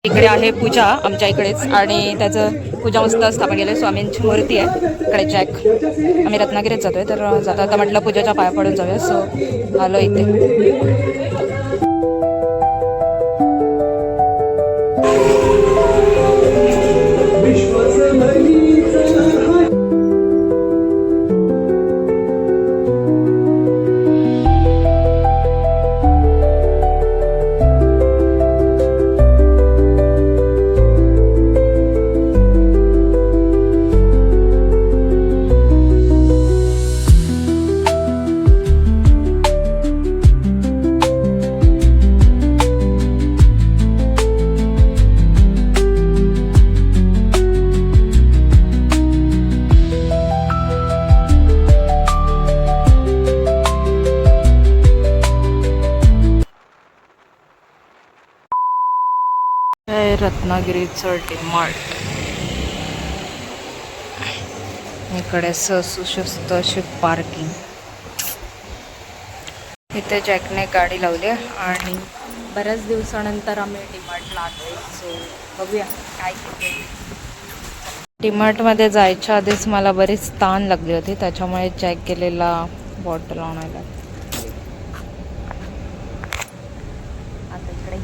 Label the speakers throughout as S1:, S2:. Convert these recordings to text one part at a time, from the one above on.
S1: इकडे आहे पूजा आमच्या इकडेच आणि त्याचं पूजा मस्त स्थापन केलं. स्वामींची मूर्ती आहे इकडे. जॅक आम्ही रत्नागिरीत जातोय तर जाता आता म्हटलं पूजाच्या पाया पडून जाऊया. सो आलो इथे. रत्नागिरीचं डीमार्ट. इकडे सुशस्त अशी पार्किंग. इथे जॅकने गाडी लावली आणि बऱ्याच दिवसानंतर आम्ही डीमार्टला आलो. सो बघूया काय घेते. डीमार्टमध्ये जायच्या आधीच मला बरीच ताण लागली होती, त्याच्यामुळे जॅक गेलेला बॉटल आणायला. आता इकडे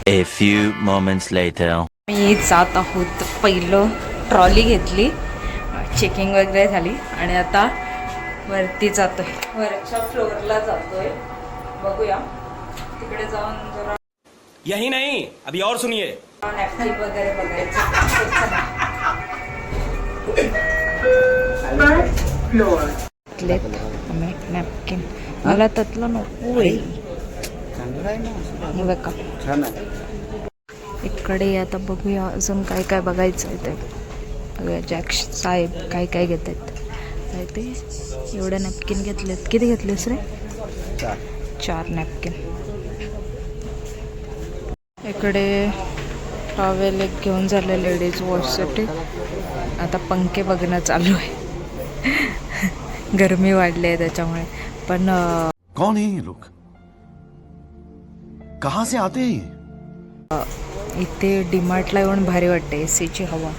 S2: A few moments later.
S1: मी जात आहोत. पहिलं ट्रॉली घेतली, चेकिंग वगैरे झाली आणि आता वरती जातोय. वरच्या फ्लोअरला जातोय. बघूया तिकडे जाऊन जरा
S3: यही नहीं अभी और सुनिए.
S1: नॅपकिन वगैरे बघायचं. नॅपकिन मला त्यातलं नको आहे. बघा इकडे आता बघूया अजून काय काय बघायचं आहे ते. बघूया जॅक साहेब काय काय घेत आहेत. ते एवढे नॅपकिन घेतलेत. किती घेतलेस रे? 4 नॅपकिन. इकडे टॉवेल एक घेऊन झाले लेडीज वॉशसाठी. आता पंखे बघणं चालू आहे. गरमी वाढली आहे त्याच्यामुळे. पण
S4: कौन है ये लोग? कहाँ से आते हैं?
S1: इथे डीमार्टला येऊन भारी वाटते. एसीची हवा.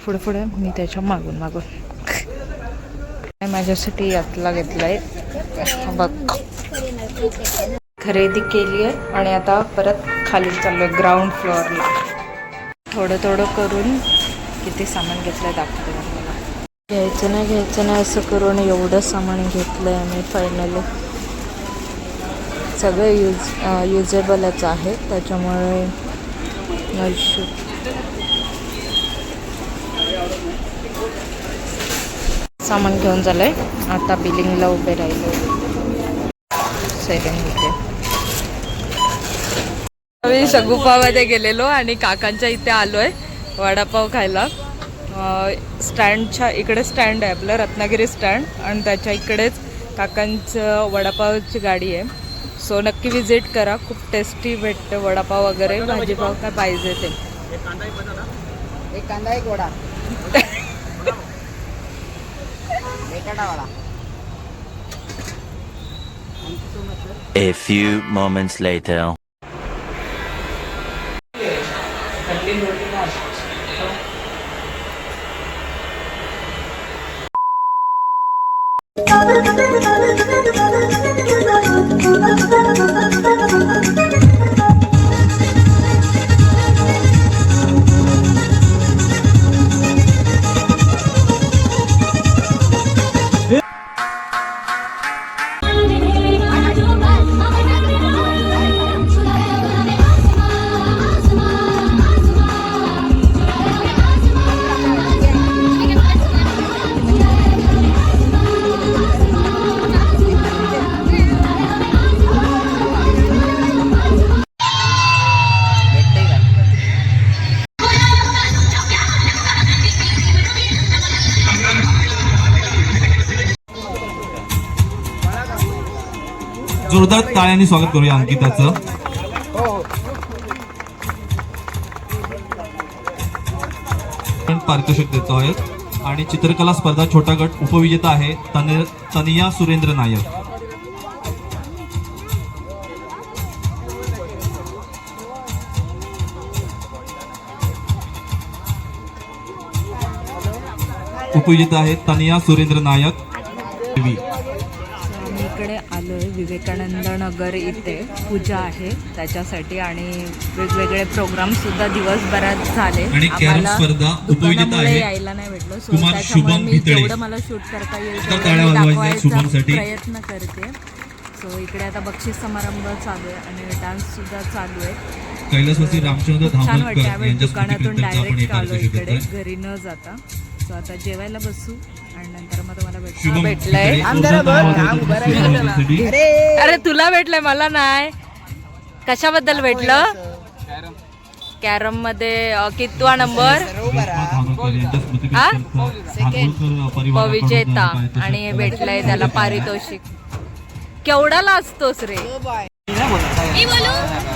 S1: पुढे पुढे मी त्याच्या मागून माझ्यासाठी यातला घेतलाय. बघ खरेदी केली आहे आणि आता परत खाली चाललोय ग्राउंड फ्लोअरला. थोडं थोडं करून किती सामान घेतलंय दाखवते मला. घ्यायचं नाही असं करून एवढं सामान घेतलंय आम्ही. फायनली सगळं युजेबलच आहे त्याच्यामुळे नो इश्यू. सामान घेऊन झालंय. आता बिलिंगला उभे राहिले. सेलिंग आम्ही शगुफामध्ये गेलेलो आणि काकांच्या इथे आलोय वडापाव खायला. स्टँडच्या इकडे स्टँड आहे आपलं रत्नागिरी स्टँड आणि त्याच्या इकडेच काकांचं वडापावची गाडी आहे. सो नक्की विजिट करा. खूप टेस्टी भेटतं वडापाव वगैरे. भाजीपाव काय पाहिजे ते.
S5: एक कांदा एक vada.
S2: A few moments later.
S6: जोरदार टाळ्यांनी स्वागत करूया अंकिताचं. पारितोषिक देतो आहे. आणि चित्रकला स्पर्धा छोटा गट उपविजेता आहे तनिया सुरेंद्र नायक. उपविजेता आहे तनिया सुरेंद्र नायक.
S1: आम्ही इकडे आलोय विवेकानंद नगर इथे पूजा आहे त्याच्यासाठी आणि वेगवेगळे प्रोग्राम सुद्धा दिवसभरात झाले.
S6: आणि कॅरम स्पर्धा उपविजेता
S1: दुकानामुळे
S6: आहे
S1: यायला नाही भेटलो सो
S6: कुमार
S1: त्याच्यामुळे
S6: शुभम
S1: मी
S6: भितळे.
S1: जेवढं मला शूट करता येईल
S6: आता
S1: तेवढं
S6: टाळ्या
S1: मी
S6: वाजवायच्या
S1: दाखवायचा
S6: शुभमसाठी.
S1: प्रयत्न करते. सो इकडे आता बक्षीस समारंभ चालू आहे आणि डान्स सुद्धा चालू आहे.
S6: कैलासवासी रामचंद्र
S1: छान वाटतं
S6: धामणकर
S1: यावेळी
S6: यांच्या
S1: दुकानातून
S6: स्मृतिप्रीत्यर्थ आपण हे
S1: डायरेक्ट आलो
S6: पारितोषिक
S1: इकडे
S6: देतोय.
S1: घरी न जाता. सो आता जेवायला बसू आणि नंतर मग तुम्हाला
S6: शुभम
S1: भेटलंय.
S6: भितळे,
S5: आमदार
S6: जोरदार
S5: बघ,
S6: आवाज
S5: काम
S6: देतो
S5: बरं
S6: कुस्ती
S5: आहे.
S6: लावण्यासाठी.
S1: अरे तुला भेटलंय मला नाही. कशाबद्दल भेटलं? कॅरम मध्ये कितवा नंबर?
S6: रेश्मा धामणकर यांच्या स्मृतिप्रीत्यर्थ धानोरकर परिवाराकडून
S1: विजेता
S6: पारितोषिक
S1: आणि भेटलंय त्याला पारितोषिक. केवढाला असतोस रे?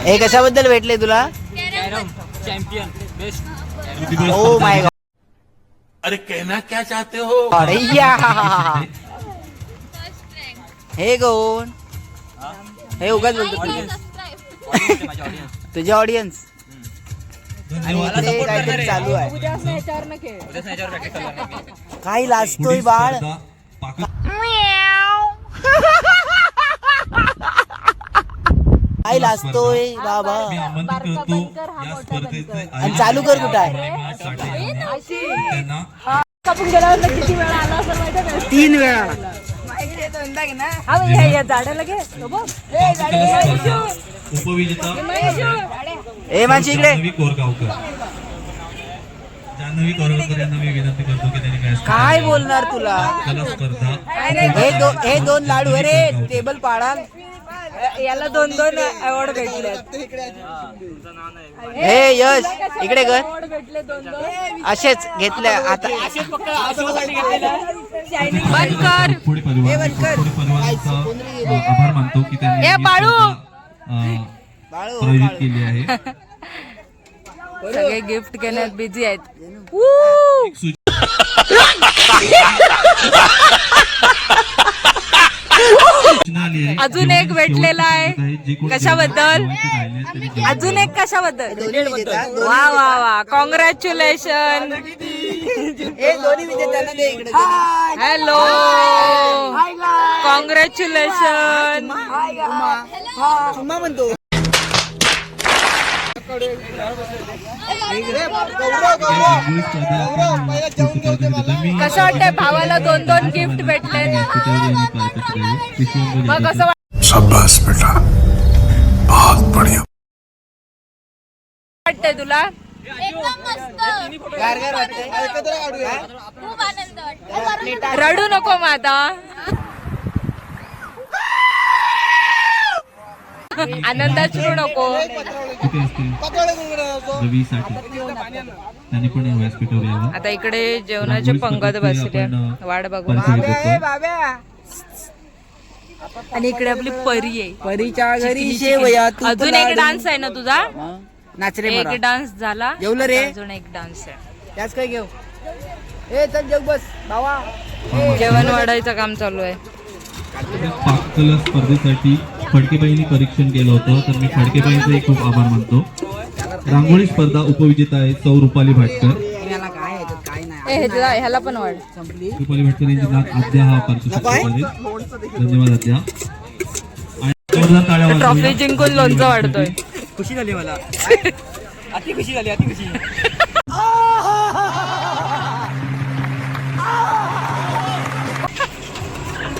S5: हे कशाबद्दल भेटले तुला? Oh my God.
S4: अरे कहना क्या चाहते हो?
S5: अरे या. हे कोण? हे उगाच बोलतो तुझे ऑडियन्स. आणि इकडे काहीतरी चालू आहे. काय लाजतोय बाळ? काय लाजतोय बाबा?
S6: मी आमंत्रित करतो या स्पर्धेचे
S5: आणि चालू कर कुठं आहे?
S6: त्यांना
S5: 3 वेळा.
S1: झाडाला घे
S6: उपविजेता
S5: ए मानसी इकडे.
S6: जान्हवी कोरगावकर. जान्हवी कोरगावकर यांना मी विनंती करतो की त्यांनी
S5: काय बोलणार तुला?
S6: कला स्पर्धा
S5: हे 2 लाडू आहे रे. टेबल पाडाल.
S1: याला 2 अवॉर्ड भेटले.
S5: हे यश इकडे कर.
S1: भेटले 2
S5: असेच घेतले आता.
S1: बंद कर.
S6: पुढे परिवाराचा आभार मानतो की त्यांनी
S1: ए,
S6: ही
S1: बाळू!
S6: स्पर्धा, प्रायोजित केली आहे.
S1: सगळे गिफ्ट घेण्यात बिझी आहेत.
S6: सूचना आली आहे.
S1: अजून एक
S6: जेवणाची
S1: भेटलेला आहे.
S6: शेवटची पद्धत जी कोणी
S1: कशाबद्दल?
S6: जेवायचे राहिले आहेत त्यांनी जेवण
S1: अजून एक कशाबद्दल?
S5: दोन्ही विजेता.
S1: वा वा वा कॉंग्रॅच्युलेशन.
S5: हे दोन्ही विजेत्यांना दे इकडे.
S1: Hello congratulation.
S5: चुम्मा म्हणतो.
S6: रंगोळी स्पर्धा आपण पुढची पारितोषिक देतो. मी
S1: कसं वाटतंय भावाला 2 गिफ्ट भेटले?
S6: त्याच्यावर यांनी पारितोषिक दिले. विश्वंभर
S1: मग
S6: जाधव.
S1: कसं
S4: शाबाश बेटा, बहुत बढ़िया.
S1: वाटतंय तुला?
S7: एकदम मस्त.
S5: गारगार वाटतंय.
S7: खूप आनंद वाटतो.
S1: रडू नको मग आता. आनंदात शिरू नको.
S6: कुठे असतील रवी साठी त्यांनी पण व्यासपीठावर यावं.
S1: आता इकडे जेवणाचे पंगत बसले वाट बघू. आणि इकडे आपली परी आहे.
S5: परीच्या घरी शेवया तूप
S1: अजून एक
S5: लाडू.
S1: डान्स आहे ना तुझा?
S5: नाच रे
S1: एक
S5: मला.
S1: डान्स झाला.
S5: जेवलं रे?
S1: अजून एक डान्स आहे.
S5: त्याच काय घेऊ. ए चल जेव बस बाबा.
S1: जेवण वाढायचं काम चालू आहे.
S6: पाककला स्पर्धेसाठी फडकेबाईंनी परीक्षण केलं होतं तर मी फडकेबाईंचे खूप आभार मानतो. रांगोळी स्पर्धा उपविजेता आहे सौ रुपाली भाटकर.
S5: याला काय आहे याच्यात काय नाही.
S1: ह्याला पण वाढ.
S5: संपली.
S6: रुपाली भाटकर यांची नाक आद्या हा पारितोषिक आहे. धन्यवाद आद्या. आणि जोरदार टाळ्या वाजवूया.
S1: ट्रॉफी जिंकून लोणचं वाढतोय.
S5: खुशी झाली मला. अति खुशी झाली अति खुशी.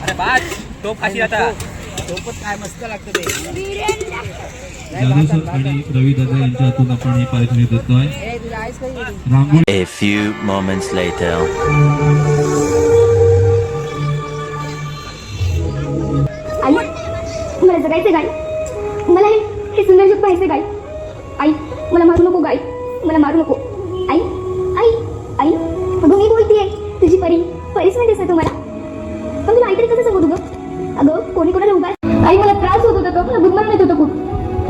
S5: अरे बात तो फाशी आता. सोबत काय मस्त लागतं ते.
S6: जाधव सर आणि रवी दादा यांच्या हातून आपण हे पारितोषिक देतोय.
S5: ए तुझ्या आईस काही
S6: रांगोळी
S2: A few moments later.
S8: आई मला जगायचं गाई. मला हे सुंदर जग पाहायचं गाई. आई मला मारू नको गाई. मला मारू नको. आई आई आई अगं मी बोलतीये. तुझी परीच म्हणतेस ना तुम्हाला. पण तुला आईतरी कसं सांगू तुझं? अगं कोणी कोणाला उगा. आई मला त्रास होत होता. मला गुदमरण येत होतं खूप.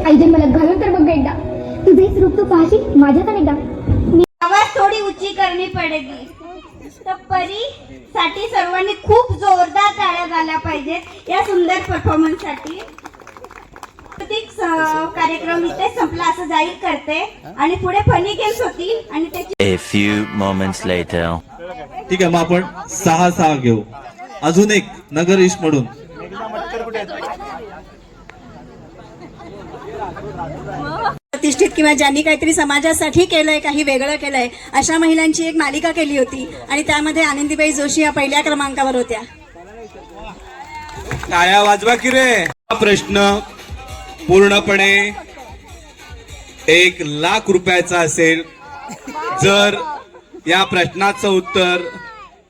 S8: आई जर मला घालून तर बघ एकदा. तुझे रूप तू पाहशील माझ्यात एकदा.
S7: आवाज थोडी उंची करनी पडेगी. तर परीसाठी सर्वांनी खूप जोरदार टाळ्या झाल्या पाहिजेत या सुंदर परफॉर्मन्ससाठी. कार्यक्रम इथे संपला असं जाहीर करते आणि पुढे फनी गेम्स होतील आणि त्याची
S2: A few moments later.
S6: ठीक आहे, मग आपण 6-6 घेऊ. अजून एक नगर ईस्ट म्हणून.
S9: प्रतिष्ठित किंवा ज्यांनी काहीतरी समाजासाठी केलंय, काही वेगळं केलंय, अशा महिलांची एक मालिका केली होती आणि त्यामध्ये आनंदीबाई जोशी या पहिल्या क्रमांकावर होत्या.
S10: टाळ्या वाजवा की रे. हा प्रश्न पूर्णपणे 1,00,000 रुपयाचा असेल. जर या प्रश्नाचं उत्तर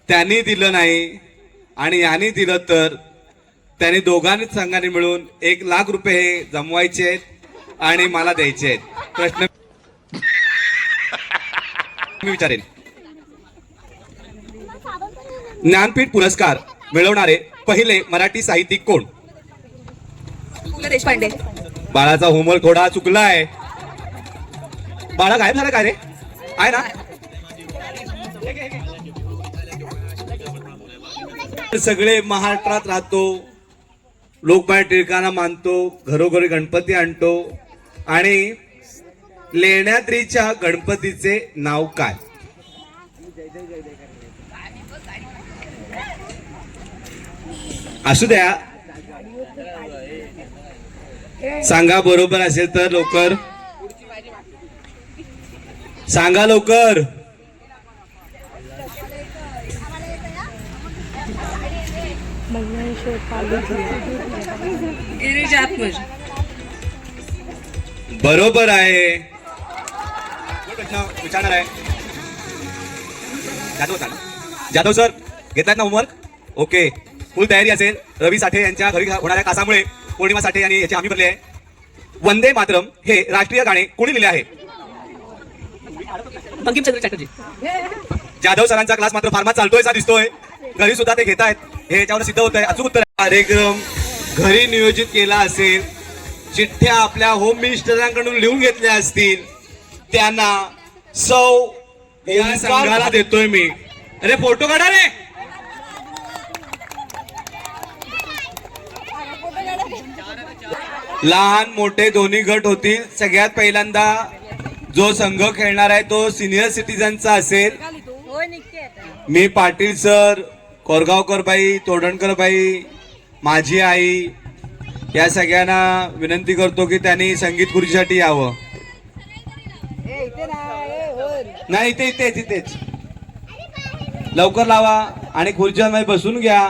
S10: त्यांनी दिलं नाही आणि यांनी दिलं तर त्यांनी दोघांनी संघाने मिळून 1,00,000 रुपये हे जमवायचे आहेत आणि मला द्यायचे आहेत. प्रश्न मी विचारेन. ज्ञानपीठ पुरस्कार मिळवणारे पहिले मराठी साहित्यिक कोण?
S9: देशपांडे.
S10: बाळाचा होमवर्क थोडा चुकलाय. बाळा गायब झाला काय रे? आहे ना? सगळे महाराष्ट्रात राहतो, लोकमान्य टिळकांना मानतो, घरोघरी गणपती आणतो आणि लेण्याद्रीच्या गणपतीचे नाव काय? असू द्या, सांगा. बरोबर असेल तर लवकर सांगा, लवकर. बरोबर आहे. प्रश्न विचारणार आहे जाधव सर. घेतलात ना होमवर्क? ओके. फुल तयारी असेल. रवी साठे यांच्या घरी होणाऱ्या कासामुळे पौर्णिमा साठे यांनी याची हमी भरली आहे. वंदे मातरम हे राष्ट्रीय गाणे कोणी लिहिले आहे? बंकिमचंद्र चॅटर्जी. जाधव सरांचा क्लास मात्र फार्मात चालतोय असा दिसतोय. घरी सुद्धा ते घेत आहेत, हे याच्यावर सिद्ध होत आहे. अचूक उत्तर. कार्यक्रम घरी नियोजित केला असेल, चिठ्ठ्या आपल्या होम मिनिस्टरांकडून लिहून घेतल्या असतील, त्यांना सौ या संघाला देतोय मी. अरे फोटो काढा रे. लहान मोठे दोन्ही गट होतील. सगळ्यात पहिल्यांदा जो संघ खेळणार आहे तो सिनियर सिटीजनचा असेल. मी पाटील सर, कोरगावकर बाई, तोडणकर बाई, माझी आई या सगळ्यांना विनंती करतो की त्यांनी संगीत खुर्चीसाठी यावं. नाही इथेच लवकर लावा आणि खुर्च्यांमध्ये बसून घ्या.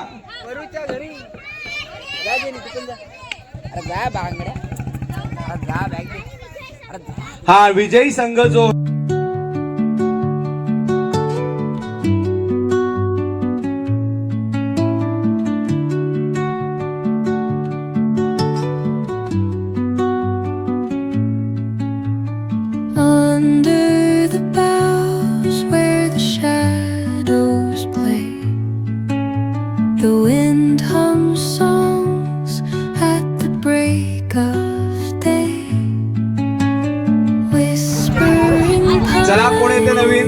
S10: हा विजयी संघ जो
S11: under the boughs where the shadows play, the wind hums songs at the break of day, whispering
S10: चला कोण येते नवीन?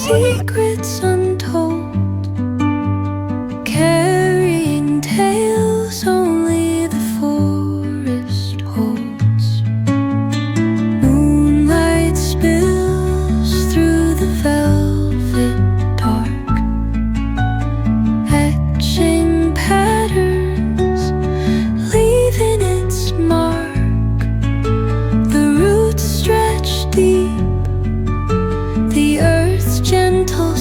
S11: secrets untold, carrying tales only the forest holds. Moonlight spills through the velvet dark, etching patterns, leaving its mark. The roots stretch deep, the earth's gentle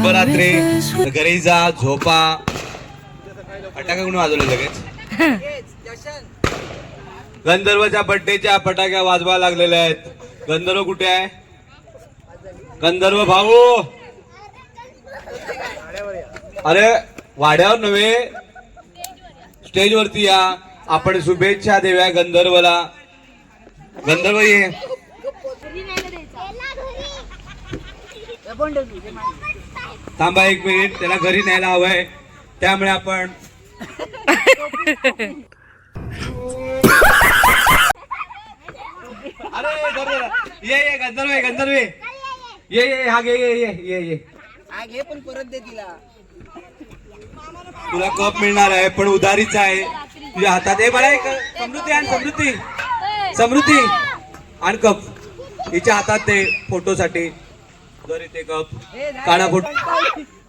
S10: शुभरात्री. घरी जा, झोपा. फटाका कोणी वाजवले लगेच? गंधर्वच्या बड्डेच्या फटाक्या वाजवा लागलेल्या आहेत. गंधर्व कुठे आहे? गंधर्व भाऊ, अरे वाड्यावर नव्हे, स्टेजवरती या. आपण शुभेच्छा देऊया गंधर्वला. गंधर्व ये. थांबा 1 मिनिट, त्याला घरी न्यायला हवंय, त्यामुळे आपण अरे ये गंधर्व ये, गंधर्व ये हा घे, ये
S5: पण परत दे तिला.
S10: तुला कप मिळणार आहे, पण उधारीचा आहे. तुझ्या हातात आहे बरं. समृद्धी आण, समृद्धी आण कप. हिच्या हातात ते फोटोसाठी. जर इथे कप काढा फोटो.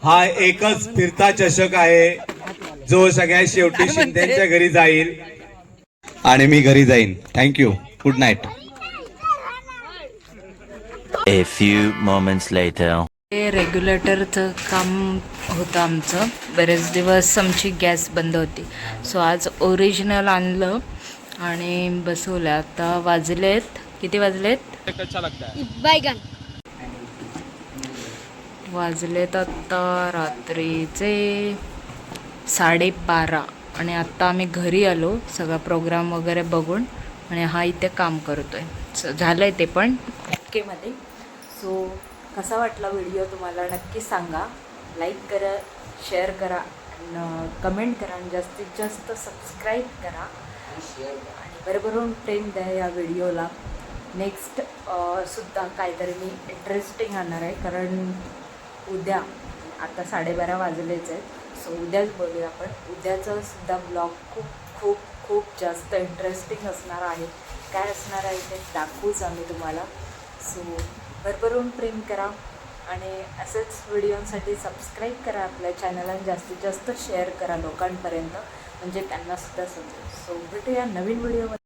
S10: हा एकच फिरता चषक आहे जो सगळ्यात शेवटी शिंदेच्या घरी जाईल आणि मी घरी जाईन. Thank you. Good night.
S2: A few moments later.
S1: हे रेग्युलेटरचं काम होतं आमचं. बरेच दिवस आमची गॅस बंद होती, सो आज ओरिजिनल आणलं आणि बसवलं. आता वाजलेत, किती वाजलेत? वाजलेत आता रात्रीचे 12:30 आणि आत्ता आम्ही घरी आलो सगळा प्रोग्राम वगैरे बघून, आणि हा इथे काम करतोय. झालं आहे ते पण ओकेमध्ये. सो कसा वाटला व्हिडिओ तुम्हाला नक्की सांगा. लाईक करा, शेअर करा, कमेंट करा आणि जास्तीत जास्त सबस्क्राईब करा आणि भरभरून प्रेम द्या या व्हिडिओला. नेक्स्ट सुद्धा काहीतरी मी इंटरेस्टिंग आणणार आहे, कारण उद्या आता 12:30 वाजलेच आहेत. सो उद्याच बोलूया आपण. उद्याचं सुद्धा ब्लॉग खूप खूप खूप जास्त इंटरेस्टिंग असणार आहे. काय असणार आहे ते दाखवूच आम्ही तुम्हाला. सो भरभरून प्रेम करा आणि असेच व्हिडिओसाठी सबस्क्राईब करा आपल्या चॅनलला. जास्तीत जास्त शेअर करा लोकांपर्यंत, म्हणजे त्यांनासुद्धा समजेल. सो भेटूया नवीन व्हिडिओमध्ये.